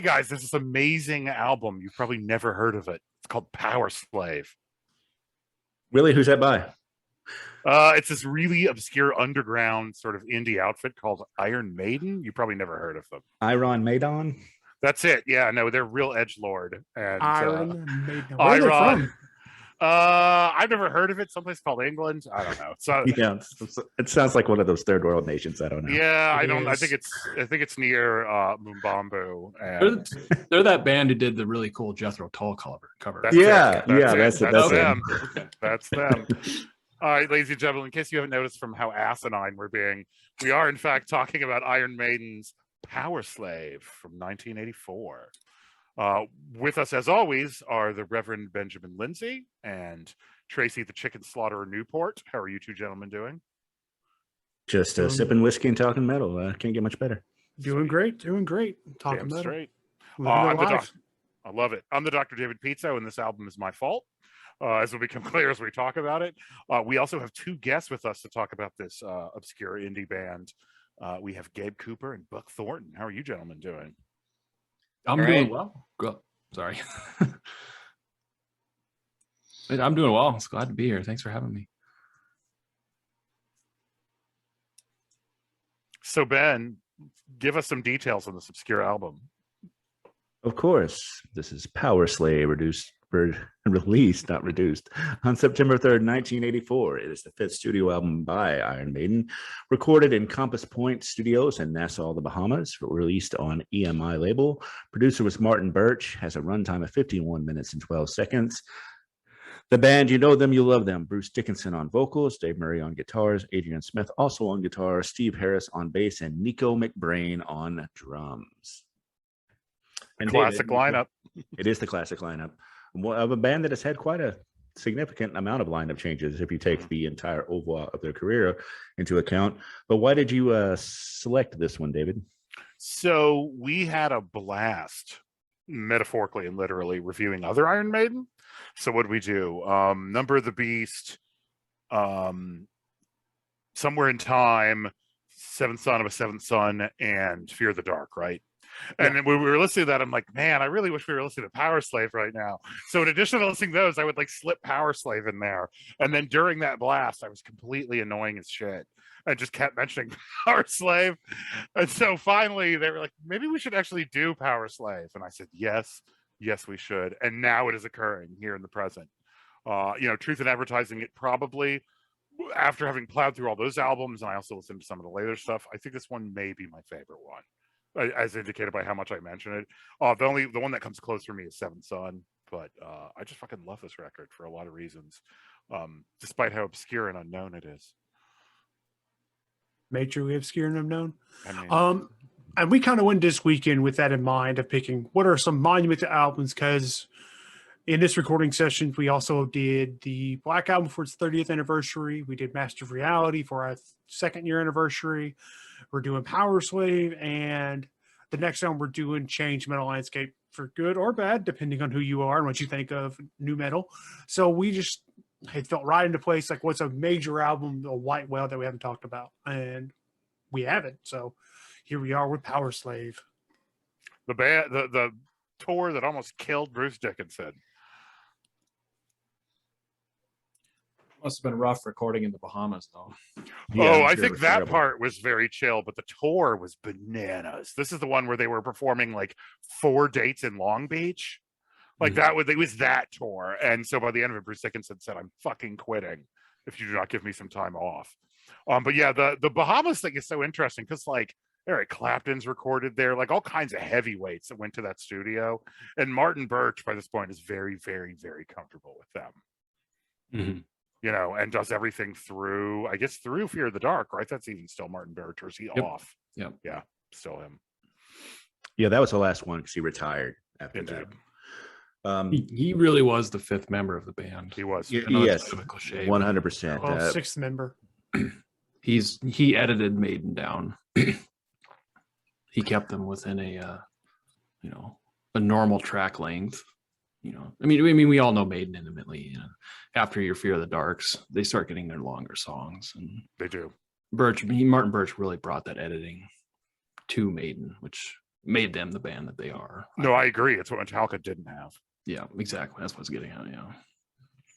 guys, there's this amazing album. You've probably never heard of it. It's called Powerslave. Really? Who's that by? It's this really obscure underground sort of indie outfit called Iron Maiden. You probably never heard of them. Iron Maiden? That's it. Yeah, no, they're real edgelord. And Iron Maiden. Where are they from? I've never heard of it. Someplace called England. I don't know. So yeah, it sounds like one of those third world nations. I don't know. Yeah, I don't. I think it's near Mumbambu. And they're that band who did the really cool Jethro Tull cover. That's them. That's them. All right, ladies and gentlemen, in case you haven't noticed from how asinine we're being, we are in fact talking about Iron Maiden's Powerslave from 1984. With us, as always, are the Reverend Benjamin Lindsay and Tracy the Chicken Slaughterer Newport. How are you two gentlemen doing? Just sipping whiskey and talking metal. Can't get much better. Doing great. Talking metal. Straight. I love it. I'm the Dr. David Pizzo, and this album is my fault. As will become clear as we talk about it. We also have two guests with us to talk about this obscure indie band. We have Gabe Cooper and Buck Thornton. How are you gentlemen doing? I'm doing well. Sorry. I'm doing well. I'm glad to be here. Thanks for having me. So Ben, give us some details on this obscure album. Of course. This is Powerslave, released, not reduced, on September 3rd, 1984. It is the fifth studio album by Iron Maiden, recorded in Compass Point Studios in Nassau, the Bahamas, released on EMI label. Producer was Martin Birch, has a runtime of 51 minutes and 12 seconds. The band, you know them, you love them. Bruce Dickinson on vocals, Dave Murray on guitars, Adrian Smith also on guitar, Steve Harris on bass, and Nico McBrain on drums. And classic lineup. It is the classic lineup of a band that has had quite a significant amount of lineup changes if you take the entire overall of their career into account. But why did you select this one, David? So we had a blast, metaphorically and literally, reviewing other Iron Maiden. So what did we do? Number of the Beast, Somewhere in Time, Seventh Son of a Seventh Son, and Fear the Dark, right? And then when we were listening to that, I'm like, man, I really wish we were listening to Powerslave right now. So in addition to listening to those, I would like slip Powerslave in there. And then during that blast, I was completely annoying as shit. I just kept mentioning Powerslave. And so finally they were like, maybe we should actually do Powerslave. And I said, yes, we should. And now it is occurring here in the present. Truth in Advertising, it probably, after having plowed through all those albums, and I also listened to some of the later stuff, I think this one may be my favorite one. As indicated by how much I mention it. The one that comes close for me is Seventh Son, but I just fucking love this record for a lot of reasons, despite how obscure and unknown it is. Majorly obscure and unknown. And we kind of went this weekend with that in mind of picking what are some monumental albums, because in this recording session, we also did the Black Album for its 30th anniversary. We did Master of Reality for our second year anniversary. We're doing Powerslave, and the next one we're doing Change Metal Landscape for good or bad, depending on who you are and what you think of new metal. So it felt right into place. Like, what's a major album, a white whale that we haven't talked about? And we haven't. So here we are with Powerslave. The tour that almost killed Bruce Dickinson. Must have been rough recording in the Bahamas, though. Yeah, I think that part was very chill, but the tour was bananas. This is the one where they were performing like 4 dates in Long Beach. Like it was that tour. And so by the end of it, Bruce Dickinson said, I'm fucking quitting if you do not give me some time off. But yeah, the Bahamas thing is so interesting because like Eric Clapton's recorded there, like all kinds of heavyweights that went to that studio. And Martin Birch by this point is very, very, very comfortable with them. Mm-hmm. And does everything through Fear of the Dark, right? That's even still Martin Birch, or is he off? Yep. Yeah, still him. Yeah, that was the last one because he retired after that. He really was the fifth member of the band. He was. Yes, 100%. Sixth member. He edited Maiden down. He kept them within a normal track length. I mean, we all know Maiden intimately. After your Fear of the Darks, they start getting their longer songs, and they do. Martin Birch really brought that editing to Maiden, which made them the band that they are. No, I agree. It's what Metallica didn't have. Yeah, exactly. That's what I was getting at. Yeah.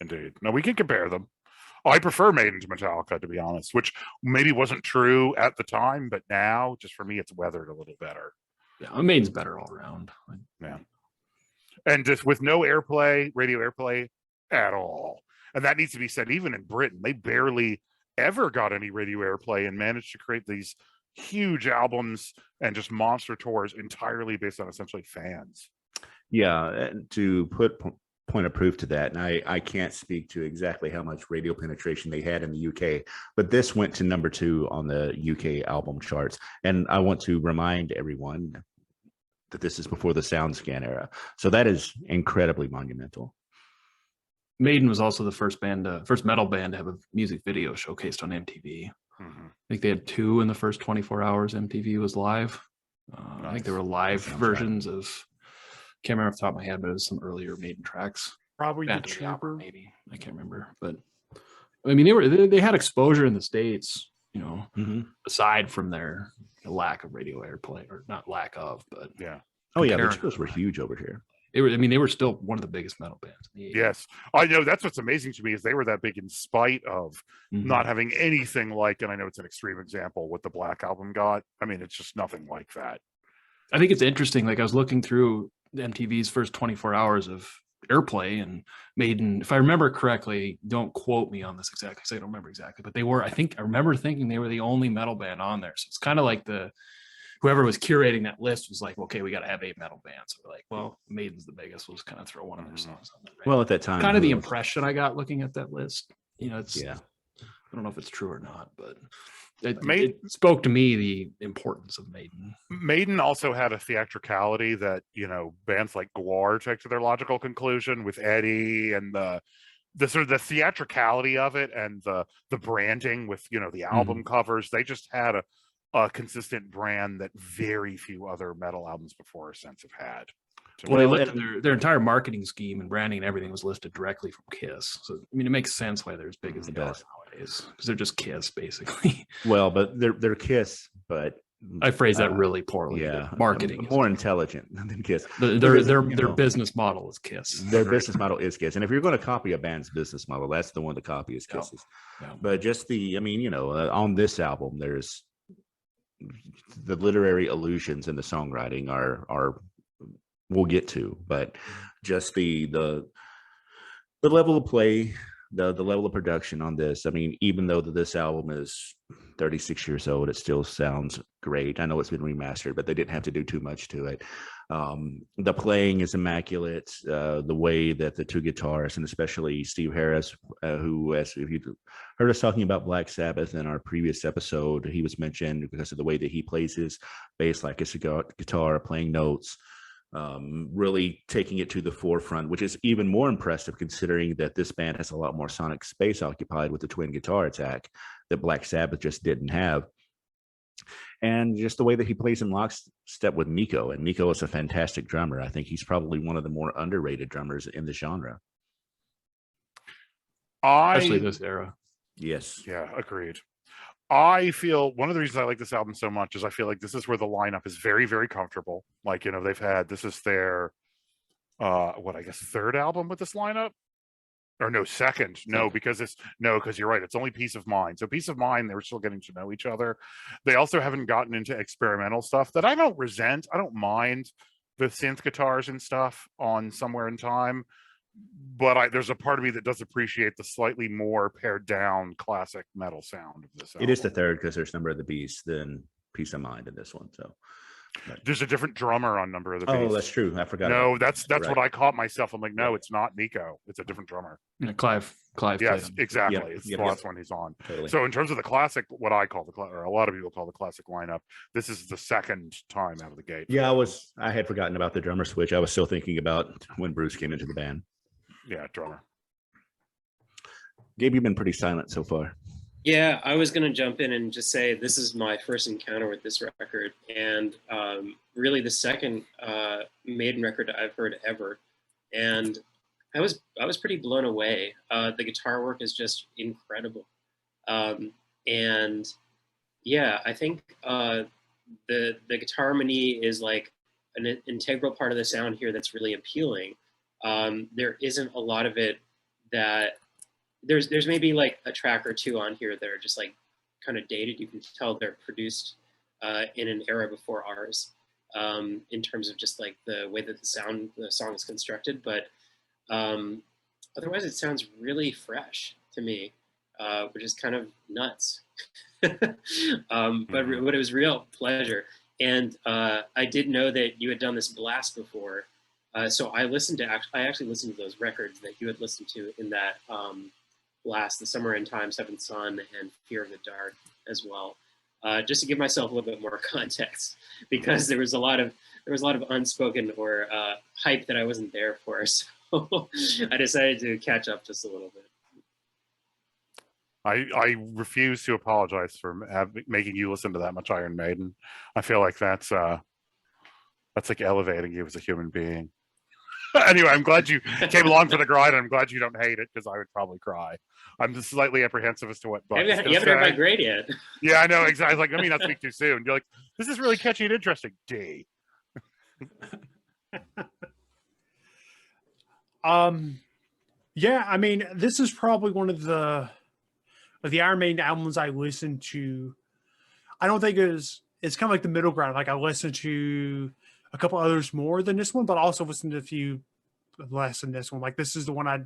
Indeed. No, we can compare them. I prefer Maiden to Metallica, to be honest, which maybe wasn't true at the time, but now, just for me, it's weathered a little better. Yeah, Maiden's better all around. Yeah. And just with no airplay, radio airplay at all. And that needs to be said, even in Britain, they barely ever got any radio airplay and managed to create these huge albums and just monster tours entirely based on essentially fans. Yeah, and to put point of proof to that, and I can't speak to exactly how much radio penetration they had in the UK, but this went to number 2 on the UK album charts. And I want to remind everyone that this is before the SoundScan era. So that is incredibly monumental. Maiden was also the first metal band to have a music video showcased on MTV. Mm-hmm. I think they had 2 in the first 24 hours MTV was live. Nice. I think there were live versions of, can't remember off the top of my head, but it was some earlier Maiden tracks. Probably the Phantom of the Opera, Trooper. maybe. I can't remember. But I mean, they had exposure in the States, you know, aside from their lack of radio airplay, or not lack of, but yeah. Oh yeah, the Chicos were huge over here. They were still one of the biggest metal bands in the 80s. Yes, I know. That's what's amazing to me is they were that big in spite of not having anything like, and I know it's an extreme example, what the Black Album got. I mean, it's just nothing like that. I think it's interesting. Like I was looking through MTV's first 24 hours of airplay, and Maiden, if I remember correctly, don't quote me on this exactly because I don't remember exactly, but they were, I remember thinking they were the only metal band on there. So it's kind of like whoever was curating that list was like, okay, we got to have 8 metal bands. So we're like, well, Maiden's the biggest. We'll just kind of throw one of their songs on there. Right? Well, at that time, kind of the impression I got looking at that list. You know, yeah. I don't know if it's true or not, but it spoke to me the importance of Maiden. Maiden also had a theatricality that, you know, bands like Gwar took to their logical conclusion with Eddie, and the sort of the theatricality of it, and the branding with, you know, the album covers. They just had a consistent brand that very few other metal albums before or since have had. Well, they listed their entire marketing scheme and branding and everything was listed directly from Kiss. So, I mean, it makes sense why they're as big as they are nowadays, because they're just Kiss, basically. Well, but they're Kiss, but I phrase that really poorly. Yeah, marketing more intelligent than Kiss. Their business model is Kiss. Their business model is Kiss, and if you're going to copy a band's business model, that's the one to copy is Kiss's. Yeah. But just on this album, there's the literary allusions in the songwriting are we'll get to, but just the level of play, the level of production on this. I mean, even though this album is 36 years old, it still sounds great. I know it's been remastered, but they didn't have to do too much to it. The playing is immaculate. The way that the 2 guitarists, and especially Steve Harris, who, if you heard us talking about Black Sabbath in our previous episode, he was mentioned because of the way that he plays his bass like it's a guitar, playing notes, really taking it to the forefront, which is even more impressive considering that this band has a lot more sonic space occupied with the twin guitar attack that Black Sabbath just didn't have. And just the way that he plays in lockstep with Miko, and Miko is a fantastic drummer. I think he's probably one of the more underrated drummers in the genre, especially this era. Yes. Yeah, agreed. I feel one of the reasons I like this album so much is I feel like this is where the lineup is very, very comfortable. Like, you know, this is their third album with this lineup. Or no, second. No, because you're right. It's only Peace of Mind. So Peace of Mind, they were still getting to know each other. They also haven't gotten into experimental stuff that I don't resent. I don't mind the synth guitars and stuff on Somewhere in Time. But there's a part of me that does appreciate the slightly more pared down classic metal sound of this album. It is the third because there's Number of the Beast, then Peace of Mind in this one. So there's a different drummer on Number of the Beast. Oh, that's true. I forgot. No, that's right. What I caught myself. I'm like, no, it's not Nico. It's a different drummer. Yeah, Clive. Yes, exactly. It's the last one he's on. Totally. So in terms of the classic, what I call or a lot of people call the classic lineup, this is the second time out of the gate. Yeah, I had forgotten about the drummer switch. I was still thinking about when Bruce came into the band. Yeah, drummer. Gabe, you've been pretty silent so far. Yeah, I was going to jump in and just say this is my first encounter with this record, and really the second Maiden record I've heard ever. And I was pretty blown away. The guitar work is just incredible, and yeah, I think the guitar harmony is like an integral part of the sound here that's really appealing. There isn't a lot of it that there's maybe like a track or two on here that are just like kind of dated. You can tell they're produced in an era before ours, in terms of just like the way that the song is constructed. But otherwise, it sounds really fresh to me, which is kind of nuts. But it was real pleasure. And I did know that you had done this blast before. So I actually listened to those records that you had listened to in that blast, The Summer in Time, Seventh Son, and Fear of the Dark as well. Just to give myself a little bit more context, because there was a lot of unspoken or hype that I wasn't there for. So I decided to catch up just a little bit. I refuse to apologize for making you listen to that much Iron Maiden. I feel like that's like elevating you as a human being. Anyway, I'm glad you came along for the ride, and I'm glad you don't hate it, because I would probably cry. I'm just slightly apprehensive as to what Buck you haven't heard my grade yet. Yeah, I know, exactly. Like, let me not speak too soon. You're like, this is really catchy and interesting. D. Yeah, I mean, this is probably one of the Iron Maiden albums I listened to. I don't think it's kind of like the middle ground. Like, I listened to a couple others more than this one, but also listened to a few less than this one. Like, this is the one I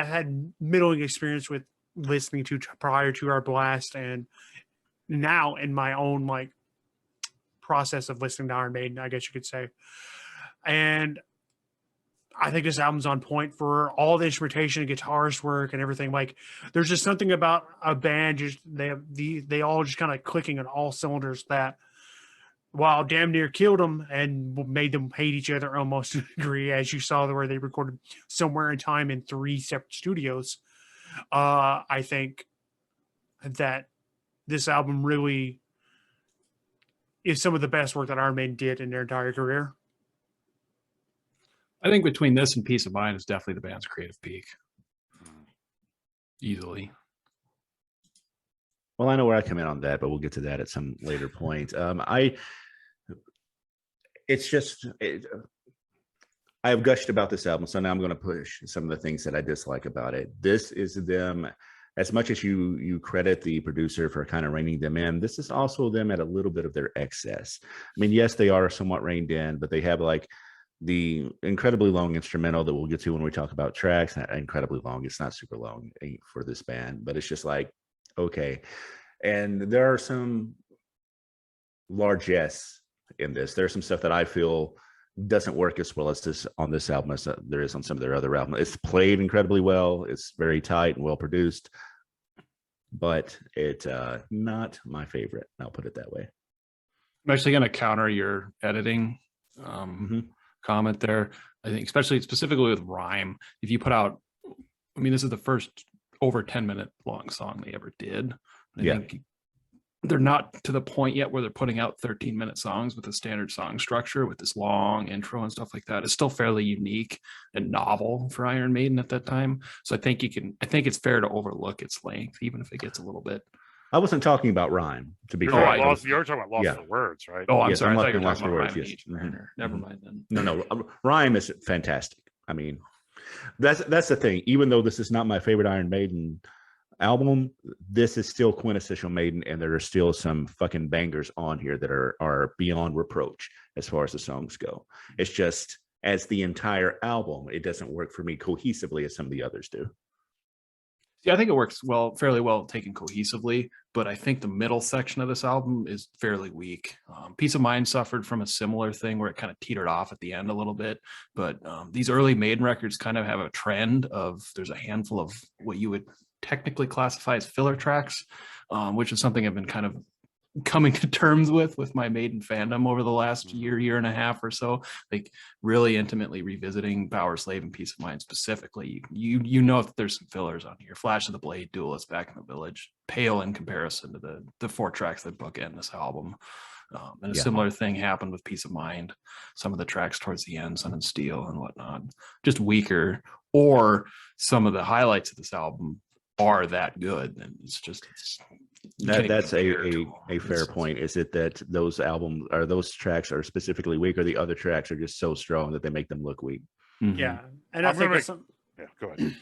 had middling experience with listening to prior to our blast, and now in my own like process of listening to Iron Maiden, I guess you could say. And I think this album's on point for all the instrumentation and guitarist work and everything. Like, there's just something about a band, just they all just kind of clicking on all cylinders, that while damn near killed them and made them hate each other almost to a degree, as you saw where they recorded Somewhere in Time in 3 separate studios. I think that this album really is some of the best work that Iron Maiden did in their entire career. I think between this and Peace of Mind is definitely the band's creative peak. Easily. Well, I know where I come in on that, but we'll get to that at some later point. I have gushed about this album, so now I'm going to push some of the things that I dislike about it. This is them, as much as you credit the producer for kind of reining them in, this is also them at a little bit of their excess. I mean, yes, they are somewhat reined in, but they have like the incredibly long instrumental that we'll get to when we talk about tracks. Not incredibly long, it's not super long for this band, but it's just like, okay. And there are some largesse in this. There's some stuff that I feel doesn't work as well as this on this album as there is on some of their other albums. It's played incredibly well. It's very tight and well produced, but it's not my favorite. I'll put it that way. I'm actually going to counter your editing comment there. I think, specifically with rhyme, if you put out, I mean, this is the first over 10-minute long song they ever did. I think they're not to the point yet where they're putting out 13-minute songs with a standard song structure with this long intro and stuff like that. It's still fairly unique and novel for Iron Maiden at that time. So I think it's fair to overlook its length, even if it gets a little bit. I wasn't talking about rhyme, to be fair. You're talking about Lost for Words, right? Oh, I'm yes, sorry. I thought you were Lost talking for about Words. Rhyme. Yes. Never mind then. No. Rhyme is fantastic. I mean, that's the thing. Even though this is not my favorite Iron Maiden album, this is still quintessential Maiden, and there are still some fucking bangers on here that are beyond reproach as far as the songs go. It's just, as the entire album, it doesn't work for me cohesively as some of the others do. Yeah, I think it works fairly well taken cohesively, but I think the middle section of this album is fairly weak. Peace of Mind suffered from a similar thing where it kind of teetered off at the end a little bit, but these early Maiden records kind of have a trend of, there's a handful of what you would technically classify as filler tracks, which is something I've been kind of coming to terms with my Maiden fandom over the last year and a half or so, like really intimately revisiting Powerslave and Peace of Mind specifically. You know that there's some fillers on here. Flash of the Blade, Duelist, Back in the Village, pale in comparison to the 4 tracks that bookend this album. And a similar thing happened with Peace of Mind. Some of the tracks towards the end, Sun and Steel and whatnot, just weaker, or some of the highlights of this album are that good, and it's That's a fair point. Is it that those albums or those tracks are specifically weak, or the other tracks are just so strong that they make them look weak? Mhm. Yeah, and I think it's some. Yeah, go ahead.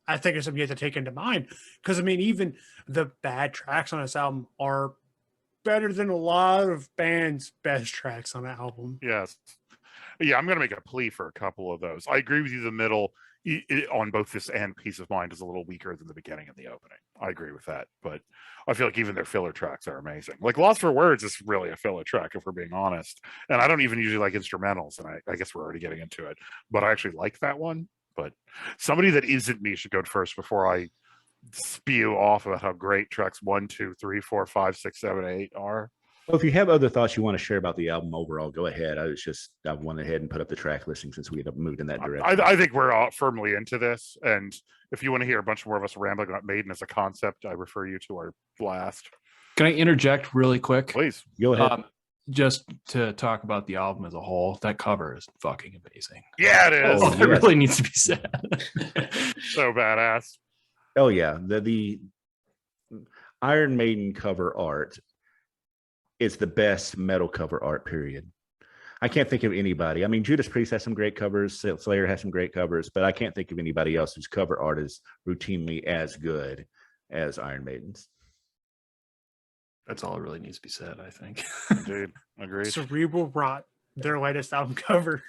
I think it's something you have to take into mind because I mean, even the bad tracks on this album are better than a lot of bands' best tracks on an album. Yes. Yeah, I'm going to make a plea for a couple of those. I agree with you. The middle on both this and Peace of Mind is a little weaker than the beginning and the opening. I agree with that. But I feel like even their filler tracks are amazing. Like Lost for Words is really a filler track, if we're being honest. And I don't even usually like instrumentals. And I guess we're already getting into it. But I actually like that one. But somebody that isn't me should go first before I spew off about how great tracks 1, 2, 3, 4, 5, 6, 7, 8 are. Well, if you have other thoughts you want to share about the album overall, go ahead. I went ahead and put up the track listing since we had moved in that direction. I think we're all firmly into this. And if you want to hear a bunch more of us rambling about Maiden as a concept, I refer you to our blast. Can I interject really quick? Please. Go ahead. Just to talk about the album as a whole, that cover is fucking amazing. Yeah, it is. Oh, that really needs to be said. So badass. Oh yeah, the Iron Maiden cover art is the best metal cover art, period. I can't think of anybody. I mean, Judas Priest has some great covers, Slayer has some great covers, but I can't think of anybody else whose cover art is routinely as good as Iron Maiden's. That's all that really needs to be said, I think. Indeed. Agreed. Cerebral Rot, their latest album cover.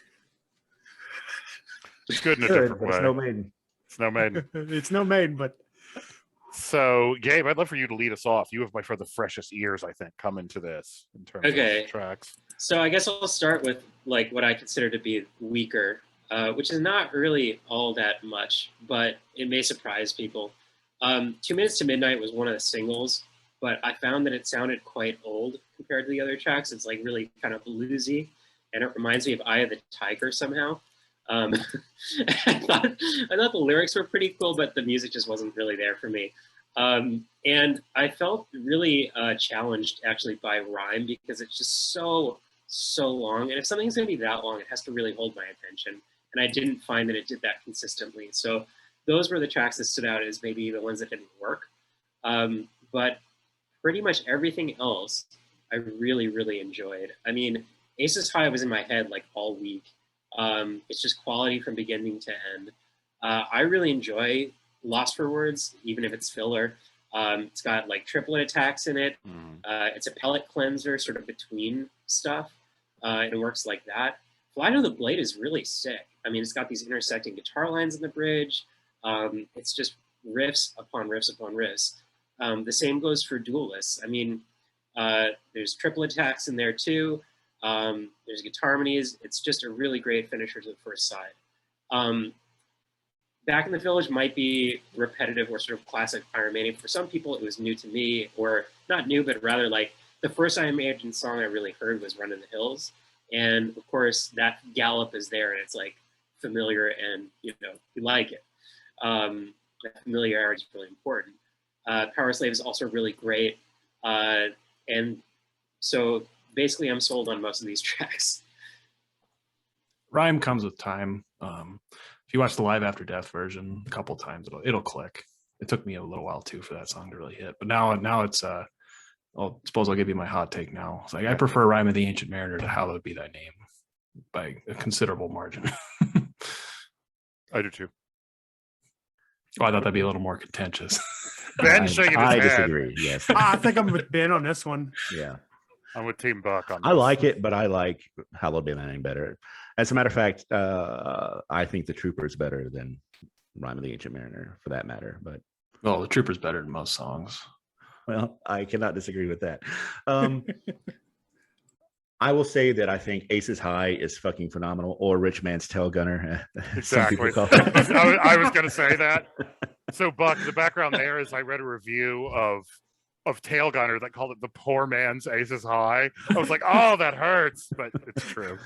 It's good in a Good, different but way. it's no Maiden. It's no Maiden. It's no Maiden, but So, Gabe, I'd love for you to lead us off. You have by far the freshest ears, I think, coming to this in terms of tracks. So I guess I'll start with like what I consider to be weaker, which is not really all that much, but it may surprise people. 2 Minutes to Midnight was one of the singles, but I found that it sounded quite old compared to the other tracks. It's like really kind of bluesy, and it reminds me of Eye of the Tiger somehow. I thought the lyrics were pretty cool, but the music just wasn't really there for me. And I felt really challenged actually by rhyme because it's just so long. And if something's going to be that long, it has to really hold my attention. And I didn't find that it did that consistently. So those were the tracks that stood out as maybe the ones that didn't work. But pretty much everything else, I really, really enjoyed. I mean, Aces High was in my head like all week. It's just quality from beginning to end. I really enjoy Lost for Words, even if it's filler. It's got like triplet attacks in it. It's a palette cleanser sort of between stuff. It works like that. Fly to the Blade is really sick. I mean, it's got these intersecting guitar lines in the bridge. It's just riffs upon riffs upon riffs. The same goes for Duelists. I mean, there's triplet attacks in there too. There's guitar harmonies. It's just a really great finisher to the first side. Back in the Village might be repetitive or sort of classic Iron Maiden. For some people, it was new to me, or not new, but rather like the first Iron Maiden song I really heard was Run in the Hills. And of course, that gallop is there and it's like familiar and, you like it. That familiarity is really important. Powerslave is also really great. And so basically I'm sold on most of these tracks. Rhyme comes with time. If you watch the Live After Death version a couple times, it'll click. It took me a little while too for that song to really hit, but now it's I suppose I'll give you my hot take now. It's like I prefer Rhyme of the Ancient Mariner to Hallowed Be Thy Name by a considerable margin. I do too. Oh, I thought that'd be a little more contentious. Ben shaking his I head. disagree. Yes. I think I'm with Ben on this one. Yeah. I'm with Team Buck on this. I like it, but I like Hallowed Be Thy Name better. As a matter of fact, I think The Trooper is better than Rhyme of the Ancient Mariner, for that matter. But Well, The Trooper's better than most songs. well, I cannot disagree with that. I will say that I think Aces High is fucking phenomenal, or Rich Man's Tail Gunner. Exactly. I was going to say that. So, Buck, the background there is I read a review of Tail Gunner that called it the poor man's Aces High. I was like, oh, that hurts, but it's true.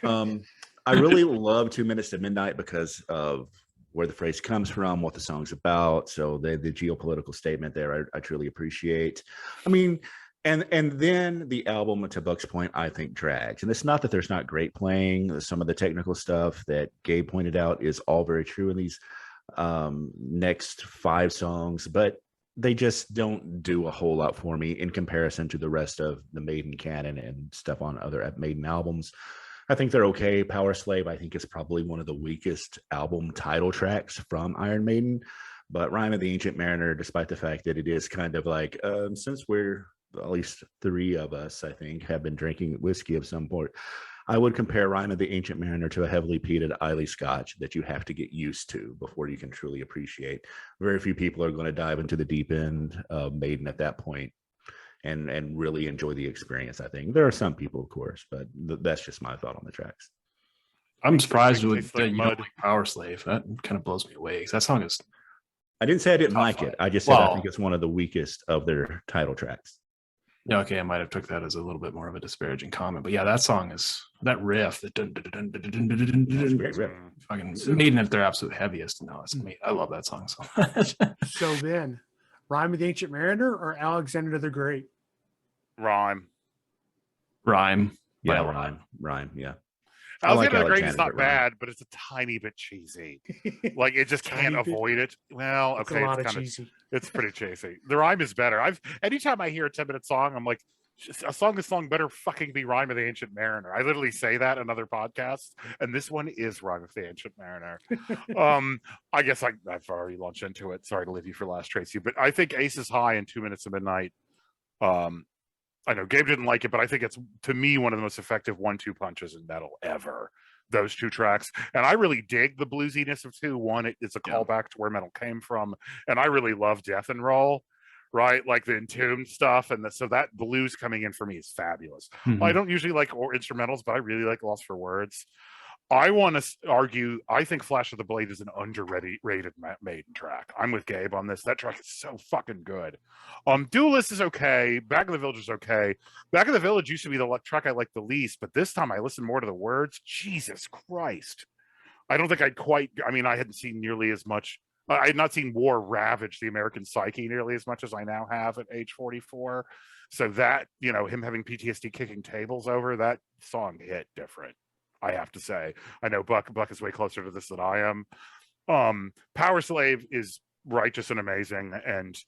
I really love 2 Minutes to Midnight because of where the phrase comes from, what the song's about. So the geopolitical statement there, I truly appreciate. I mean, and then the album, to Buck's point, I think drags. And it's not that there's not great playing. Some of the technical stuff that Gabe pointed out is all very true in these next 5 songs, but they just don't do a whole lot for me in comparison to the rest of the Maiden canon and stuff on other Maiden albums. I think they're okay. Powerslave, I think, is probably one of the weakest album title tracks from Iron Maiden. But Rime of the Ancient Mariner, despite the fact that it is kind of like, since we're at least three of us, I think, have been drinking whiskey of some sort, I would compare Rime of the Ancient Mariner to a heavily peated Islay Scotch that you have to get used to before you can truly appreciate. Very few people are going to dive into the deep end of Maiden at that point and really enjoy the experience. I think there are some people, of course, but that's just my thought on the tracks. I'm surprised Tastes that like you mud. don't like Powerslave. That kind of blows me away because that song is. I didn't say I didn't Tough like fight. it. I just said I Well- think it's one of the weakest of their title tracks. Yeah, okay, I might have took that as a little bit more of a disparaging comment, but yeah, that song is that riff. That That's a great riff. fucking Maiden at their absolute heaviest. No, it's me. I love that song so much. So then, Rime of the Ancient Mariner or Alexander the Great? Rhyme. Rhyme. Yeah, By rhyme. Yeah. I Alexander like the Great is Alexander, not but Rhyme. bad, but it's a tiny bit cheesy. Like it just can't Tiny bit? avoid it. Well, It's okay, a lot it's of kind of cheesy. it's pretty cheesy. The rhyme is better. Anytime I hear a 10-minute song, I'm like, a song better fucking be Rime of the Ancient Mariner. I literally say that in other podcasts, and this one is Rime of the Ancient Mariner. I guess I've already launched into it. Sorry to leave you for last, Tracy, but I think Ace is High and 2 Minutes of Midnight. I know Gabe didn't like it, but I think it's, to me, one of the most effective 1-2 punches in metal ever. Those two tracks, and I really dig the bluesiness of 2. One, it's a callback to where metal came from, and I really love Death and Roll, right? Like the Entombed stuff, and so that blues coming in for me is fabulous. I don't usually like instrumentals, but I really like Lost for Words. I want to argue, I think Flash of the Blade is an underrated Maiden track. I'm with Gabe on this. That track is so fucking good. Duelist is okay. Back of the Village is okay. Back of the Village used to be the track I liked the least, but this time I listened more to the words. Jesus Christ. I don't think I hadn't seen nearly as much. I had not seen war ravage the American psyche nearly as much as I now have at age 44. So that, him having PTSD kicking tables over, that song hit different. I have to say. I know Buck is way closer to this than I am. Powerslave is righteous and amazing, and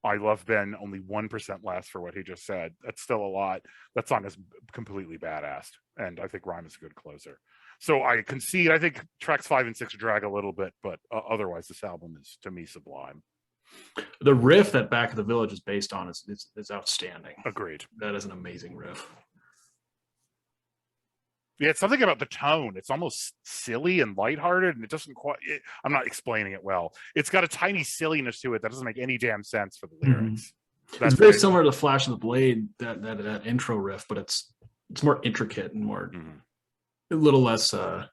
I love Ben only 1% less for what he just said. That's still a lot. That song is completely badass, and I think Rhyme is a good closer. So I concede. I think tracks 5 and 6 drag a little bit, but otherwise this album is, to me, sublime. The riff that Back of the Village is based on is outstanding. Agreed. That is an amazing riff. Yeah, it's something about the tone. It's almost silly and lighthearted, and it doesn't quite. I'm not explaining it well. It's got a tiny silliness to it that doesn't make any damn sense for the lyrics. It's very similar to Flash of the Blade, that intro riff, but it's more intricate and more a little less. I've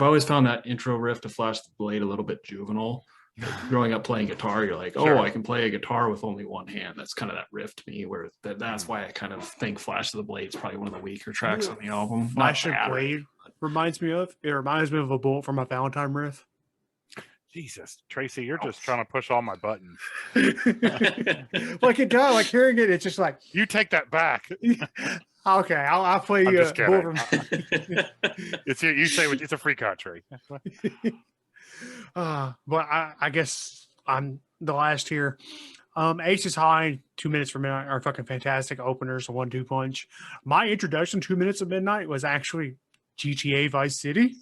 always found that intro riff to Flash of the Blade a little bit juvenile. Growing up playing guitar, you're like, oh, I can play a guitar with only one hand. That's kind of that riff to me, where that's why I kind of think Flash of the Blade is probably one of the weaker tracks on the album. Flash of the Blade reminds me of a bullet for my Valentine riff. Jesus, Tracy, you're just trying to push all my buttons. Like it does, like hearing it, it's just like, you take that back. Okay, I'll play you. Just kidding. You say it's a free country. But I guess I'm the last here. Ace is High, 2 Minutes for Midnight are fucking fantastic openers, a 1-2 punch. My introduction to 2 Minutes of Midnight was actually GTA Vice City.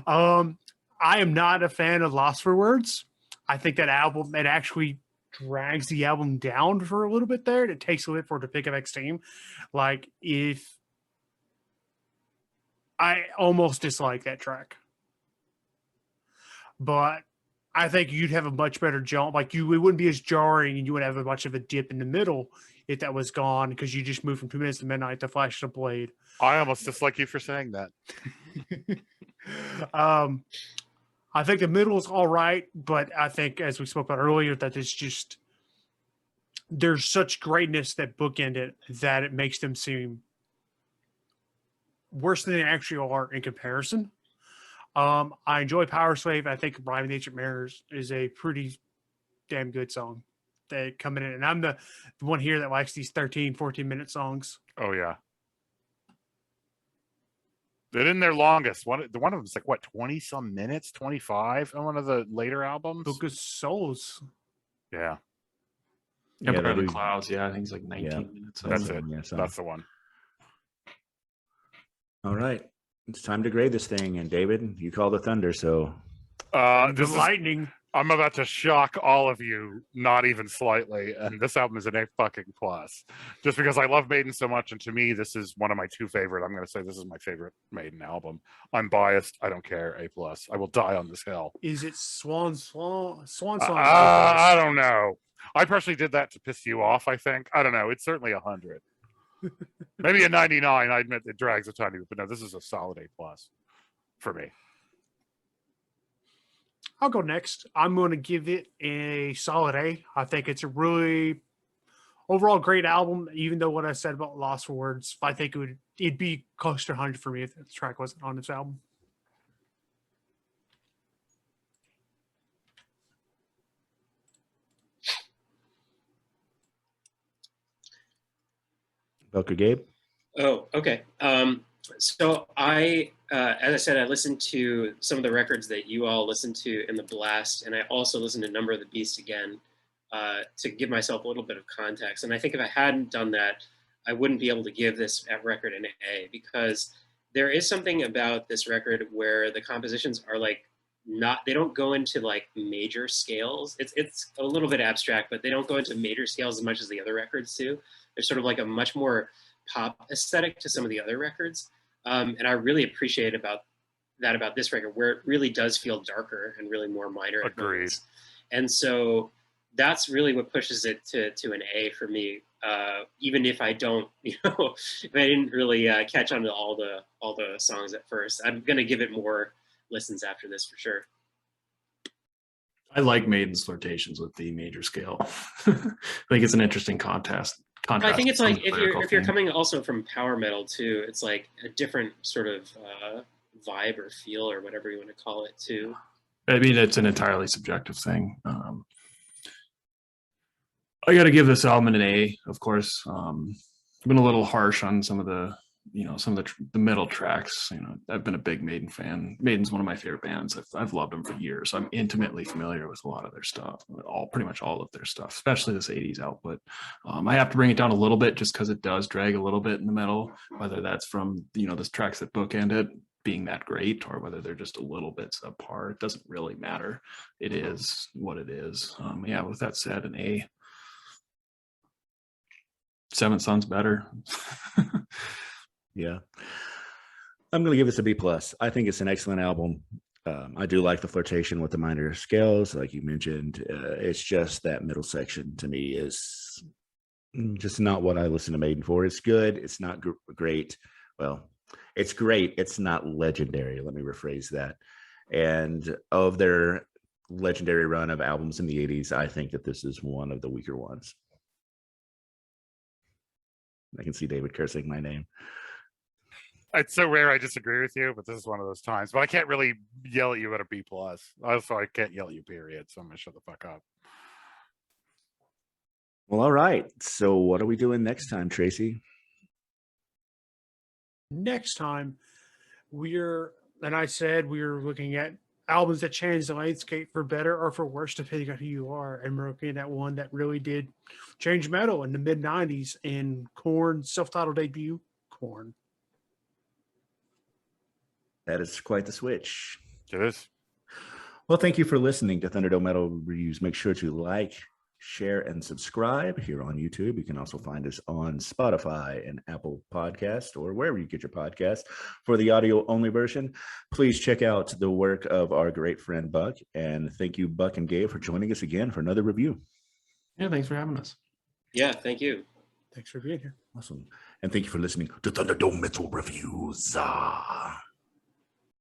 I am not a fan of Lost for Words. I think that album, it actually drags the album down for a little bit there. It takes a little bit for it to pick up its steam. Like, if I almost dislike that track. But I think you'd have a much better jump. Like, it wouldn't be as jarring, and you wouldn't have much of a dip in the middle if that was gone, because you just moved from 2 Minutes to Midnight to Flash of the Blade. I almost dislike you for saying that. I think the middle is all right, but I think, as we spoke about earlier, that it's just, there's such greatness that bookend it that it makes them seem worse than they actually are in comparison. I enjoy Powerslave. I think Rime of the Ancient Mariner is a pretty damn good song. They coming in, and I'm the one here that likes these 13, 14-minute songs. Oh yeah. They're in their longest. One of them's like what, 20 some minutes, 25 on one of the later albums. Book of Souls. Yeah, Empire of the do- Clouds. Yeah, I think it's like 19 minutes. that's so, it. yeah, so- That's the one. All right. It's time to grade this thing. And David, you call the thunder, so This The is, lightning. I'm about to shock all of you, not even slightly. And this album is an A fucking plus, just because I love Maiden so much. And to me, this is one of my two favorite. I'm going to say this is my favorite Maiden album. I'm biased. I don't care. A plus. I will die on this hill. Is it Swan Song? I don't know. I personally did that to piss you off, I think. I don't know. It's certainly 100. Maybe a 99. I admit it drags a tiny bit, but no, this is a solid A plus for me. I'll go next. I'm going to give it a solid A. I think it's a really overall great album, even though what I said about Lost for Words, I think it'd be close to 100 for me if this track wasn't on this album. Buck or Gabe? Oh, okay. So I, as I said, I listened to some of the records that you all listened to in the blast, and I also listened to Number of the Beast again to give myself a little bit of context. And I think if I hadn't done that, I wouldn't be able to give this record an A, because there is something about this record where the compositions are like they don't go into like major scales. It's a little bit abstract, but they don't go into major scales as much as the other records do. There's sort of like a much more pop aesthetic to some of the other records. And I really appreciate about this record, where it really does feel darker and really more minor. Agreed. And so that's really what pushes it to an A for me. Even if I don't, if I didn't really catch on to all the songs at first, I'm gonna give it more listens after this for sure. I like Maiden's flirtations with the major scale. I think it's an interesting contrast. I think it's like with some if you're theme. coming also from power metal too, it's like a different sort of vibe or feel or whatever you want to call it too. I mean, it's an entirely subjective thing. I got to give this album an A, of course. I've been a little harsh on some of the middle tracks. I've been a big Maiden fan. Maiden's one of my favorite bands. I've loved them for years. I'm intimately familiar with a lot of their stuff, pretty much all of their stuff, especially this 80s output. I have to bring it down a little bit just because it does drag a little bit in the middle, whether that's from, the tracks that bookend it being that great or whether they're just a little bit subpar. It doesn't really matter. It is what it is. With that said, an A. Seventh Son's better. Yeah. I'm going to give this a B plus. I think it's an excellent album. I do like the flirtation with the minor scales, like you mentioned. It's just that middle section to me is just not what I listen to Maiden for. It's good. It's not great. Well, it's great. It's not legendary. Let me rephrase that. And of their legendary run of albums in the 80s, I think that this is one of the weaker ones. I can see David cursing my name. It's so rare I disagree with you, but this is one of those times. But I can't really yell at you at a B plus. Also, I can't yell at you, period. So I'm gonna shut the fuck up. Well, all right. So what are we doing next time, Tracy? Next time, we're looking at albums that changed the landscape for better or for worse, depending on who you are. And we're looking at one that really did change metal in the mid 90s in Korn's self-titled debut, Korn. That is quite the switch. It is. Well, thank you for listening to Thunderdome Metal Reviews. Make sure to like, share, and subscribe here on YouTube. You can also find us on Spotify and Apple Podcast or wherever you get your podcast. For the audio-only version, please check out the work of our great friend Buck. And thank you, Buck and Gabe, for joining us again for another review. Yeah, thanks for having us. Yeah, thank you. Thanks for being here. Awesome. And thank you for listening to Thunderdome Metal Reviews.